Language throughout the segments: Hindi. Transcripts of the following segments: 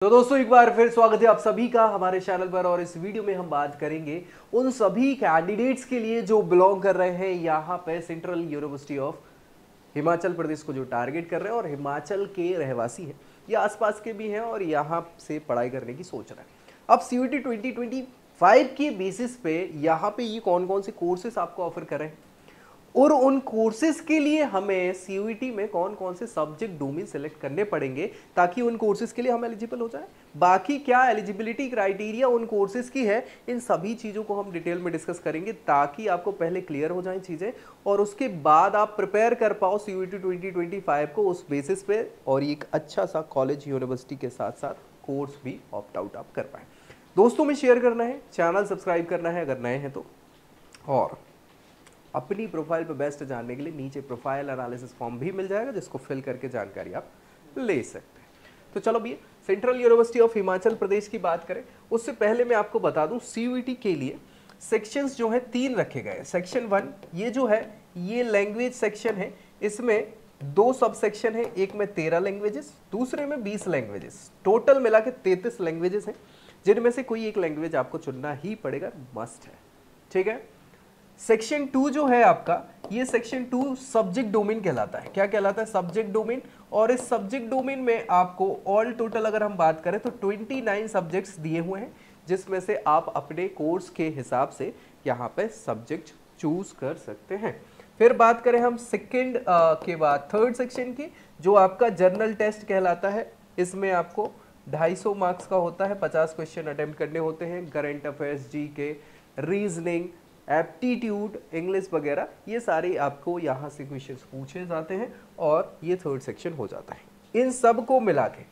तो दोस्तों एक बार फिर स्वागत है आप सभी का हमारे चैनल पर। और इस वीडियो में हम बात करेंगे उन सभी कैंडिडेट्स के लिए जो बिलोंग कर रहे हैं यहाँ पे central university of Himachal Pradesh को, जो टारगेट कर रहे हैं और हिमाचल के रहवासी हैं या आसपास के भी हैं और यहाँ से पढ़ाई करने की सोच रहे हैं। अब CUET 2025 के बेसिस पे यहाँ पे ये कौन कौन से कोर्सेस आपको ऑफर कर रहे हैं और उन कोर्सेज के लिए हमें CUET में कौन कौन से सब्जेक्ट डोमेन सेलेक्ट करने पड़ेंगे ताकि उन कोर्सेज के लिए हम एलिजिबल हो जाए। बाकी क्या एलिजिबिलिटी क्राइटेरिया उन कोर्सेज की है, इन सभी चीज़ों को हम डिटेल में डिस्कस करेंगे ताकि आपको पहले क्लियर हो जाए चीज़ें और उसके बाद आप प्रिपेयर कर पाओ CUET 2025 को उस बेसिस पे और एक अच्छा सा कॉलेज यूनिवर्सिटी के साथ साथ कोर्स भी ऑप्ट आउट आप कर पाए। दोस्तों में शेयर करना है, चैनल सब्सक्राइब करना है अगर नए हैं तो, और अपनी प्रोफाइल पे बेस्ट जानने के लिए नीचे प्रोफाइल एनालिसिस फॉर्म भी मिल जाएगा जिसको फिल करके जानकारी आप ले सकते हैं। तो चलो भैया central university of Himachal Pradesh की बात करें उससे पहले मैं आपको बता दूं CUET के लिए सेक्शंस जो है 3 रखे गए हैं। सेक्शन 1 ये जो है ये लैंग्वेज सेक्शन है, इसमें 2 सब सेक्शन है, एक में 13 लैंग्वेजेस, दूसरे में 20 लैंग्वेजेस, टोटल मिला के 33 लैंग्वेजेस हैं जिनमें से कोई एक लैंग्वेज आपको चुनना ही पड़ेगा, मस्ट है। ठीक है। सेक्शन 2 जो है आपका, ये सेक्शन 2 सब्जेक्ट डोमेन कहलाता है। क्या कहलाता है? Subject domain. और इस सब्जेक्ट डोमेन में आपको ऑल टोटल अगर हम बात करें तो 29 सब्जेक्ट्स दिए हुए हैं जिसमें से आप अपने कोर्स के हिसाब से यहाँ पे सब्जेक्ट चूज कर सकते हैं। फिर बात करें हम सेकेंड के बाद थर्ड सेक्शन की, जो आपका जर्नल टेस्ट कहलाता है। इसमें आपको 250 मार्क्स का होता है, 50 क्वेश्चन अटेम्प्ट करने होते हैं। Current affairs, GK, reasoning, aptitude, English वगैरह ये सारे आपको यहाँ से क्वेश्चंस पूछे जाते हैं और ये थर्ड सेक्शन हो जाता है। इन सब को मिला के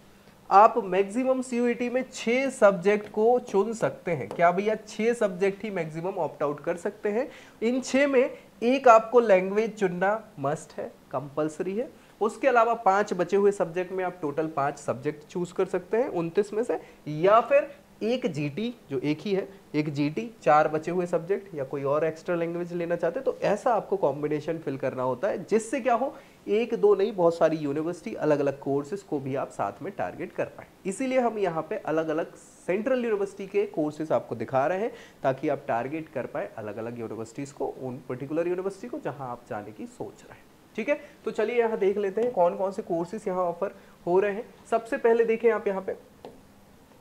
आप मैक्सिमम CUET में 6 सब्जेक्ट को चुन सकते हैं। क्या भैया? 6 सब्जेक्ट ही मैक्सिमम ऑप्ट आउट कर सकते हैं। इन 6 में एक आपको लैंग्वेज चुनना मस्ट है, कंपल्सरी है। उसके अलावा 5 बचे हुए सब्जेक्ट में आप टोटल 5 सब्जेक्ट चूज कर सकते हैं 29 में से, या फिर एक GT जो एक ही है, एक GT, 4 बचे हुए सब्जेक्ट, या कोई और एक्स्ट्रा लैंग्वेज लेना चाहते हैं तो ऐसा आपको कॉम्बिनेशन फिल करना होता है जिससे क्या हो, एक दो नहीं बहुत सारी यूनिवर्सिटी अलग अलग कोर्सेज को भी आप साथ में टारगेट कर पाए। इसीलिए हम यहाँ पे अलग अलग सेंट्रल यूनिवर्सिटी के कोर्सेज आपको दिखा रहे हैं ताकि आप टारगेट कर पाए अलग अलग यूनिवर्सिटीज को, उन पर्टिकुलर यूनिवर्सिटी को जहाँ आप जाने की सोच रहे हैं। ठीक है, तो चलिए यहाँ देख लेते हैं कौन कौन से कोर्सेज यहाँ ऑफर हो रहे हैं। सबसे पहले देखें आप यहाँ पे,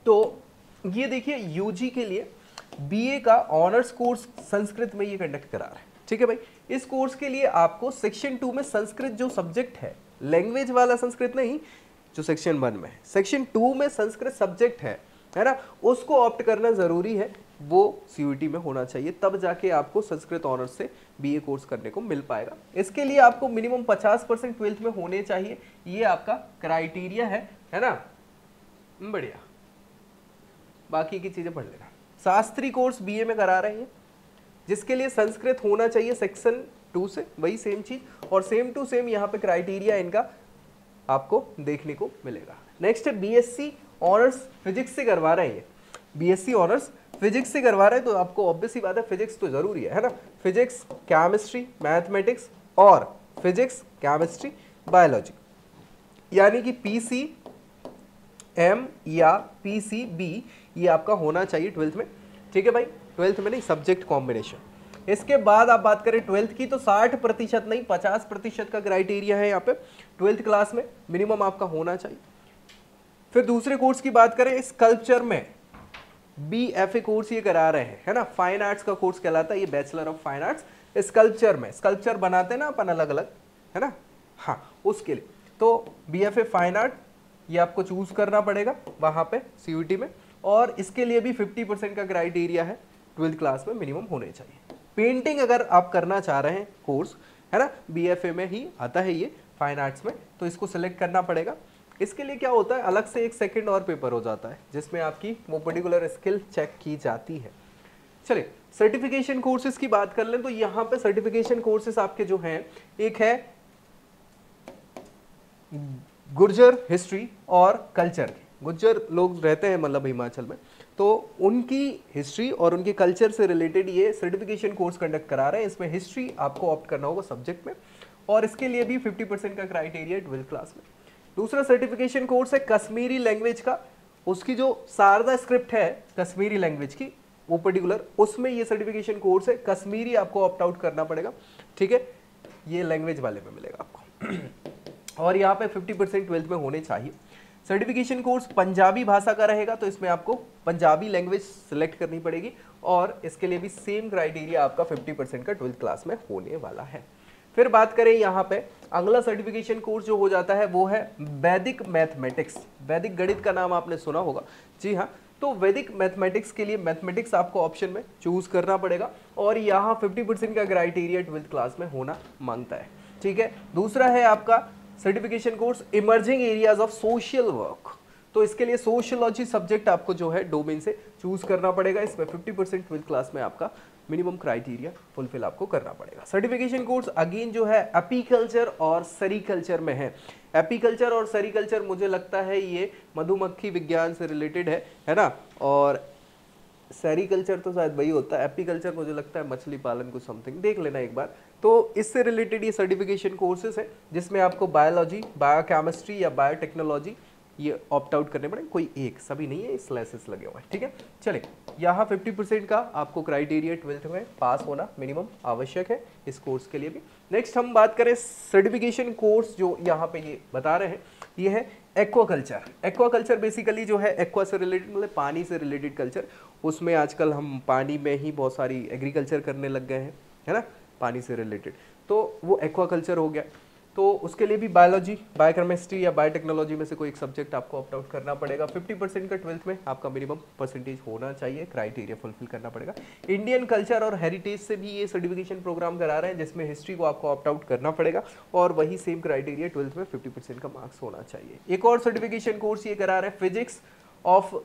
तो ये देखिए UG के लिए BA का ऑनर्स कोर्स संस्कृत में ये कंडक्ट करा रहा है। ठीक है भाई, इस कोर्स के लिए आपको सेक्शन 2 में संस्कृत जो सब्जेक्ट है, लैंग्वेज वाला संस्कृत नहीं जो सेक्शन 1 में है, सेक्शन 2 में संस्कृत सब्जेक्ट है ना, उसको ऑप्ट करना जरूरी है। वो CUET में होना चाहिए, तब जाके आपको संस्कृत ऑनर्स से BA कोर्स करने को मिल पाएगा। इसके लिए आपको मिनिमम 50% 12th में होने चाहिए, ये आपका क्राइटेरिया है ना। बढ़िया, बाकी की चीजें पढ़ लेना। शास्त्री कोर्स BA में करा रहे हैं जिसके लिए संस्कृत होना चाहिए सेक्शन 2 से, वही सेम चीज, और सेम टू सेम यहाँ पे क्राइटेरिया इनका आपको देखने को मिलेगा। नेक्स्ट है BSc ऑनर्स फिजिक्स से करवा रहे हैं। BSc ऑनर्स फिजिक्स से करवा रहे हैं तो आपको ऑब्वियस ही बात है फिजिक्स तो जरूरी है ना। फिजिक्स, केमिस्ट्री, मैथमेटिक्स और फिजिक्स, केमिस्ट्री, बायोलॉजी, यानी कि PCM या PCB ये आपका होना चाहिए 12th में। ठीक है भाई, 12th में नहीं, सब्जेक्ट कॉम्बिनेशन। इसके बाद आप बात करें 12th की तो 60% नहीं 50% का क्राइटेरिया है यहाँ पे 12th क्लास में मिनिमम आपका होना चाहिए। फिर दूसरे कोर्स की बात करें, स्कल्पचर में BFA कोर्स ये करा रहे हैं, है ना। फाइन आर्ट्स का कोर्स कहलाता है ये, bachelor of fine arts. Sculpture में स्कल्पचर बनाते हैं ना अपन अलग अलग, है ना, हाँ, उसके लिए तो BFA फाइन आर्ट ये आपको चूज करना पड़ेगा वहां पे CUET में, और इसके लिए भी 50% का क्राइटेरिया है 12th क्लास में मिनिमम होने चाहिए। पेंटिंग अगर आप करना चाह रहे हैं कोर्स, है ना, BFA में ही आता है ये फाइन आर्ट्स में, तो इसको सिलेक्ट करना पड़ेगा। इसके लिए क्या होता है, अलग से एक सेकंड और पेपर हो जाता है जिसमें आपकी वो पर्टिकुलर स्किल चेक की जाती है। चलिए सर्टिफिकेशन कोर्सेज की बात कर लें तो यहाँ पे सर्टिफिकेशन कोर्सेज आपके जो हैं, एक है गुर्जर हिस्ट्री और कल्चर। गुज्जर लोग रहते हैं मतलब हिमाचल में, तो उनकी हिस्ट्री और उनके कल्चर से रिलेटेड ये सर्टिफिकेशन कोर्स कंडक्ट करा रहे हैं। इसमें हिस्ट्री आपको ऑप्ट करना होगा सब्जेक्ट में, और इसके लिए भी 50% का क्राइटेरिया 12th क्लास में। दूसरा सर्टिफिकेशन कोर्स है कश्मीरी लैंग्वेज का, उसकी जो शारदा स्क्रिप्ट है कश्मीरी लैंग्वेज की, वो पर्टिकुलर उसमें ये सर्टिफिकेशन कोर्स है। कश्मीरी आपको ऑप्ट आउट करना पड़ेगा, ठीक है, ये लैंग्वेज वाले में मिलेगा आपको। और यहाँ पे 50% 12th में होने चाहिए। सर्टिफिकेशन कोर्स पंजाबी भाषा का रहेगा, तो इसमें आपको पंजाबी लैंग्वेज सेलेक्ट करनी पड़ेगी और इसके लिए भी सेम क्राइटेरिया आपका 50% का 12th क्लास में होने वाला है। फिर बात करें यहाँ पे अगला सर्टिफिकेशन कोर्स जो हो जाता है वो है वैदिक मैथमेटिक्स। वैदिक गणित का नाम आपने सुना होगा, जी हाँ। तो वैदिक मैथमेटिक्स के लिए मैथमेटिक्स आपको ऑप्शन में चूज करना पड़ेगा और यहाँ 50% का क्राइटेरिया 12th क्लास में होना मांगता है, ठीक है। दूसरा है आपका certification course emerging areas of social work. तो इसके लिए सोशियोलॉजी सब्जेक्ट आपको जो है डोमेन से चूज करना पड़ेगा। इसमें 50% 12th क्लास में आपका मिनिमम क्राइटेरिया फुलफिल आपको करना पड़ेगा। सर्टिफिकेशन कोर्स अगेन जो है एपीकल्चर और सेरीकल्चर में है। एपीकल्चर और सेरीकल्चर मुझे लगता है ये मधुमक्खी विज्ञान से रिलेटेड है ना, और सेरीकल्चर तो शायद वही होता है। एपीकल्चर मुझे लगता है मछली पालन को समथिंग, देख लेना एक बार। तो इससे रिलेटेड ये सर्टिफिकेशन कोर्सेज है जिसमें आपको बायोलॉजी, बायोकेमिस्ट्री या बायोटेक्नोलॉजी ये ऑप्ट आउट करने पड़े, कोई एक, सभी नहीं है, स्लैसेस लगे हुए हैं, ठीक है। चलिए, यहाँ 50% का आपको क्राइटेरिया 12th में पास होना मिनिमम आवश्यक है इस कोर्स के लिए भी। नेक्स्ट हम बात करें सर्टिफिकेशन कोर्स जो यहाँ पे ये बता रहे हैं, ये है एक्वाकल्चर। एक्वाकल्चर बेसिकली जो है एक्वा से रिलेटेड, मतलब पानी से रिलेटेड कल्चर। उसमें आजकल हम पानी में ही बहुत सारी एग्रीकल्चर करने लग गए हैं, है ना, पानी से रिलेटेड, तो वो एक्वाकल्चर हो गया। तो उसके लिए भी बायोलॉजी, बायोकेमिस्ट्री या बायोटेक्नोलॉजी में से कोई एक सब्जेक्ट आपको ऑप्ट आउट करना पड़ेगा। 50% का 12th में आपका मिनिमम परसेंटेज होना चाहिए, क्राइटेरिया फुलफिल करना पड़ेगा। इंडियन कल्चर और हेरिटेज से भी ये सर्टिफिकेशन प्रोग्राम करा रहे हैं जिसमें हिस्ट्री को आपको ऑप्ट आउट करना पड़ेगा और वही सेम क्राइटेरिया 12th में 50% का मार्क्स होना चाहिए। एक और सर्टिफिकेशन कोर्स ये करा रहे हैं physics of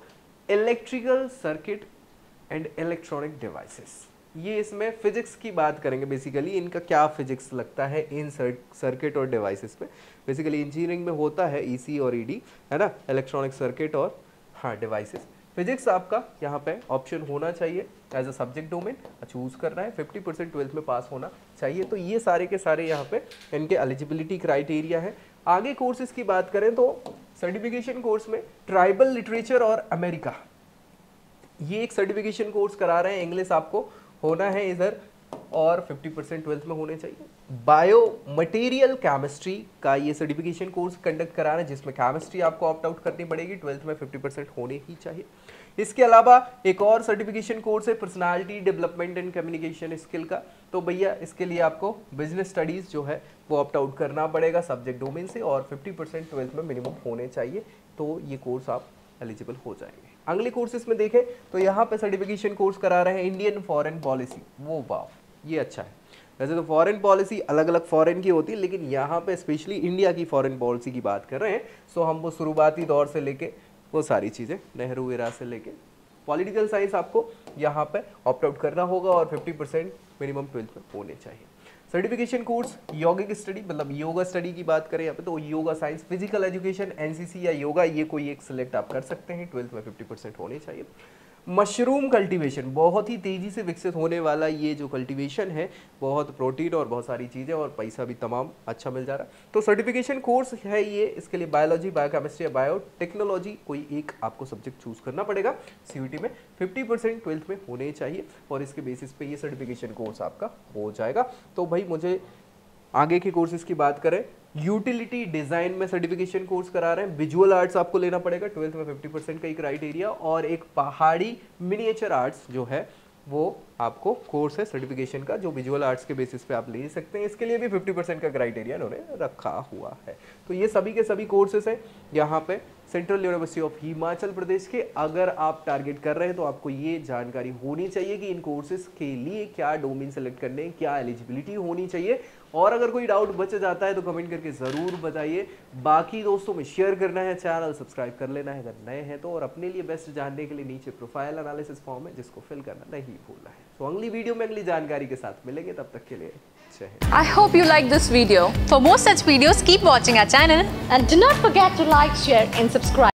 electrical circuit and electronic devices. ये इसमें फिजिक्स की बात करेंगे, बेसिकली इनका क्या फिजिक्स लगता है इन सर्किट और डिवाइसेस पे। बेसिकली इंजीनियरिंग में होता है ईसी और ईडी, है ना, इलेक्ट्रॉनिक सर्किट और हाँ डिवाइसेस। फिजिक्स आपका यहाँ पे ऑप्शन होना चाहिए as a subject domain, choose करना है। 50% 12th में पास होना चाहिए। तो ये सारे के सारे यहाँ पे इनके एलिजिबिलिटी क्राइटेरिया है। आगे कोर्सेज की बात करें तो सर्टिफिकेशन कोर्स में ट्राइबल लिटरेचर और अमेरिका, ये एक सर्टिफिकेशन कोर्स करा रहे हैं। इंग्लिश आपको होना है इधर और 50% 12th में होने चाहिए। बायो मटेरियल केमिस्ट्री का ये सर्टिफिकेशन कोर्स कंडक्ट करा रहे हैं जिसमें केमिस्ट्री आपको ऑप्ट आउट करनी पड़ेगी, 12th में 50% होने ही चाहिए। इसके अलावा एक और सर्टिफिकेशन कोर्स है personality development and communication skill का। तो भैया इसके लिए आपको बिजनेस स्टडीज जो है वो ऑप्ट आउट करना पड़ेगा सब्जेक्ट डोमेन से और 50% 12th में मिनिमम होने चाहिए, तो ये कोर्स आप एलिजिबल हो जाएंगे। अगले कोर्सेज में देखें तो यहाँ पे सर्टिफिकेशन कोर्स करा रहे हैं इंडियन फॉरेन पॉलिसी। वो वाह, ये अच्छा है। वैसे तो फॉरेन पॉलिसी अलग अलग फॉरेन की होती है, लेकिन यहाँ पे स्पेशली इंडिया की फॉरेन पॉलिसी की बात कर रहे हैं। सो हम वो शुरुआती दौर से लेके वो सारी चीज़ें, नेहरू एरा से लेके पॉलिटिकल साइंस आपको यहाँ पे ऑप्ट आउट करना होगा और 50% मिनिमम 12th में होने चाहिए। सर्टिफिकेशन कोर्स यौगिक स्टडी, मतलब योगा स्टडी की बात करें यहाँ पे तो yoga science, physical education, NCC या योगा, ये कोई एक सिलेक्ट आप कर सकते हैं। 12th में 50% होने चाहिए। मशरूम कल्टीवेशन, बहुत ही तेजी से विकसित होने वाला ये जो कल्टीवेशन है, बहुत प्रोटीन और बहुत सारी चीज़ें और पैसा भी तमाम अच्छा मिल जा रहा है। तो सर्टिफिकेशन कोर्स है ये, इसके लिए बायोलॉजी, बायोकेमिस्ट्री या बायोटेक्नोलॉजी कोई एक आपको सब्जेक्ट चूज करना पड़ेगा। सीयूटी में 50% 12th में होने चाहिए और इसके बेसिस पे ये सर्टिफिकेशन कोर्स आपका हो जाएगा। तो भाई मुझे आगे के कोर्सेज की बात करें, यूटिलिटी डिजाइन में सर्टिफिकेशन कोर्स करा रहे हैं। विजुअल आर्ट्स आपको लेना पड़ेगा, 12th में 50% का ही क्राइटेरिया, और एक पहाड़ी मिनिएचर आर्ट्स जो है वो आपको कोर्स है सर्टिफिकेशन का, जो विजुअल आर्ट्स के बेसिस पे आप ले सकते हैं। इसके लिए भी 50% का क्राइटेरिया इन्होंने रखा हुआ है। तो ये सभी के सभी कोर्सेज हैं यहाँ पे central university of Himachal Pradesh के। अगर आप टारगेट कर रहे हैं तो आपको ये जानकारी होनी चाहिए कि इन कोर्सेज के लिए क्या डोमेन सेलेक्ट करने, क्या एलिजिबिलिटी होनी चाहिए। और अगर कोई डाउट बच जाता है तो कमेंट करके ज़रूर बताइए। बाकी दोस्तों में शेयर करना है, चैनल सब्सक्राइब कर लेना है अगर नए हैं तो, और अपने लिए बेस्ट जानने के लिए नीचे प्रोफाइल एनालिसिस फॉर्म है जिसको फिल करना नहीं भूलना है। तो अगली वीडियो में अगली जानकारी के साथ मिलेंगे, तब तक के लिए जय Hind. I hope you like this video. For more such videos, keep watching our channel and do not forget to like, share and subscribe.